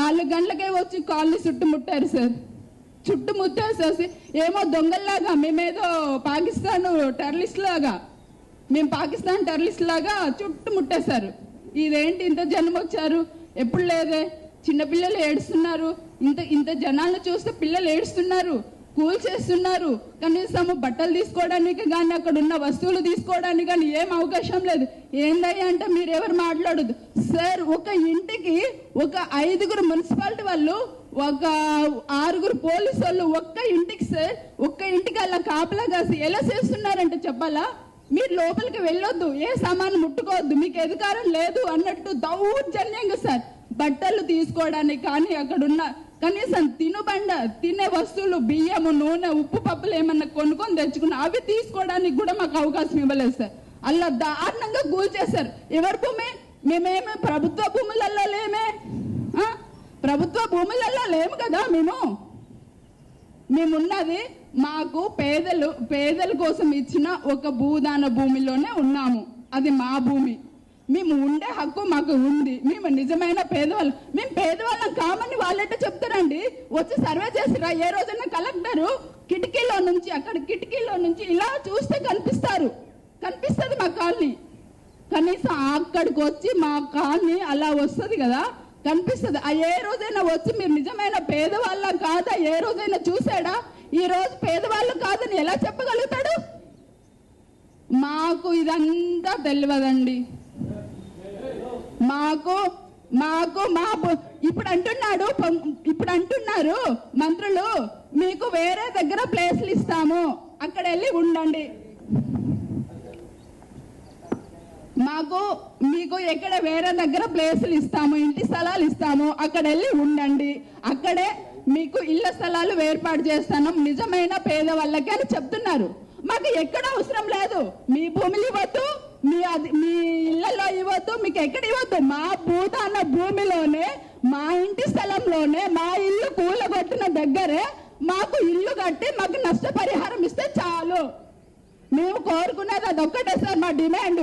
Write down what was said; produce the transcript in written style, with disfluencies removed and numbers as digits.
4 గంటలకే వచ్చి కాలనీ చుట్టుముట్టారు సార్. చుట్టుముట్టేసేసి ఏమో దొంగల్లాగా మేమేదో పాకిస్తాన్ టెర్రరిస్ట్ లాగా, మేము పాకిస్తాన్ టెర్రరిస్ట్ లాగా చుట్టుముట్టేశారు. ఇదేంటి ఇంత జనం వచ్చారు, ఎప్పుడు లేదే, చిన్నపిల్లలు ఏడుస్తున్నారు, ఇంత జనాలను చూస్తే పిల్లలు ఏడుస్తున్నారు, కూల్ చేస్తున్నారు, కనీసం బట్టలు తీసుకోవడానికి కానీ అక్కడ ఉన్న వస్తువులు తీసుకోవడానికి కానీ ఏం అవకాశం లేదు. ఏందయ్యా అంటే మీరు ఎవరు మాట్లాడదు సార్. ఒక ఇంటికి ఒక 5గురు మున్సిపాలిటీ వాళ్ళు, ఒక 6గురు పోలీసు వాళ్ళు ఒక్క ఇంటికి సార్, ఒక్క ఇంటికి అలా కాపలా కాసి ఎలా చేస్తున్నారంటే చెప్పాలా? మీరు లోపలికి వెళ్ళొద్దు, ఏ సామాను ముట్టుకోవద్దు, మీకు అధికారం లేదు అన్నట్టు దౌర్జన్యంగా సార్ బట్టలు తీసుకోవడానికి కానీ అక్కడున్న కనీసం తినే వస్తువులు బియ్యము, నూనె, ఉప్పు, పప్పులు ఏమన్నా కొనుక్కొని తెచ్చుకున్నా అవి తీసుకోవడానికి కూడా మాకు అవకాశం ఇవ్వలేదు సార్. అలా దారుణంగా కూల్ చేశారు. ఎవరి భూమి? మేమేమి ప్రభుత్వ భూములలో లేమే, ప్రభుత్వ భూములలో లేము కదా. మేమున్నది మాకు పేదల కోసం ఇచ్చిన ఒక భూదాన భూమిలోనే ఉన్నాము. అది మా భూమి, మేము ఉండే హక్కు మాకు ఉంది. మేము నిజమైన పేదవాళ్ళం. మేము పేదవాళ్ళం కామని వాళ్ళంటే చెప్తారండి. వచ్చి సర్వే చేసిరా ఏ రోజైనా కలెక్టరు కిటికీలో నుంచి ఇలా చూస్తే కనిపిస్తుంది మా కాలనీ. కనీసం అక్కడికి వచ్చి మా కాలనీ అలా వస్తుంది కదా, కనిపిస్తుంది. ఏ రోజైనా వచ్చి మీరు నిజమైన పేదవాళ్ళ కాదా ఏ రోజైనా చూసాడా? ఈ రోజు పేదవాళ్ళు కాదని ఎలా చెప్పగలుగుతాడు? మాకు ఇదంతా తెలియదండి. మాకు ఇప్పుడు అంటున్నారు మంత్రులు, మీకు వేరే దగ్గర ప్లేస్లు ఇస్తాము, అక్కడ వెళ్ళి ఉండండి. మీకు ఎక్కడ వేరే దగ్గర ప్లేసులు ఇస్తాము, ఇంటి స్థలాలు ఇస్తాము, అక్కడ వెళ్ళి ఉండండి, అక్కడే మీకు ఇళ్ల స్థలాలు ఏర్పాటు చేస్తాను నిజమైన పేదవాళ్ళకి అని చెప్తున్నారు. మాకు ఎక్కడ అవసరం లేదు. మీ భూములు ఇవ్వద్దు, మీ ఇళ్లలో ఇవ్వద్దు, మీకు ఎక్కడ ఇవ్వద్దు. మా భూదాన భూమిలోనే, మా ఇంటి స్థలంలోనే, మా ఇల్లు కూలగొట్టిన దగ్గరే మాకు ఇల్లు కట్టి మాకు నష్టపరిహారం ఇస్తే చాలు. మేము కోరుకునేది అదొక్కటే సార్, మా డిమాండ్.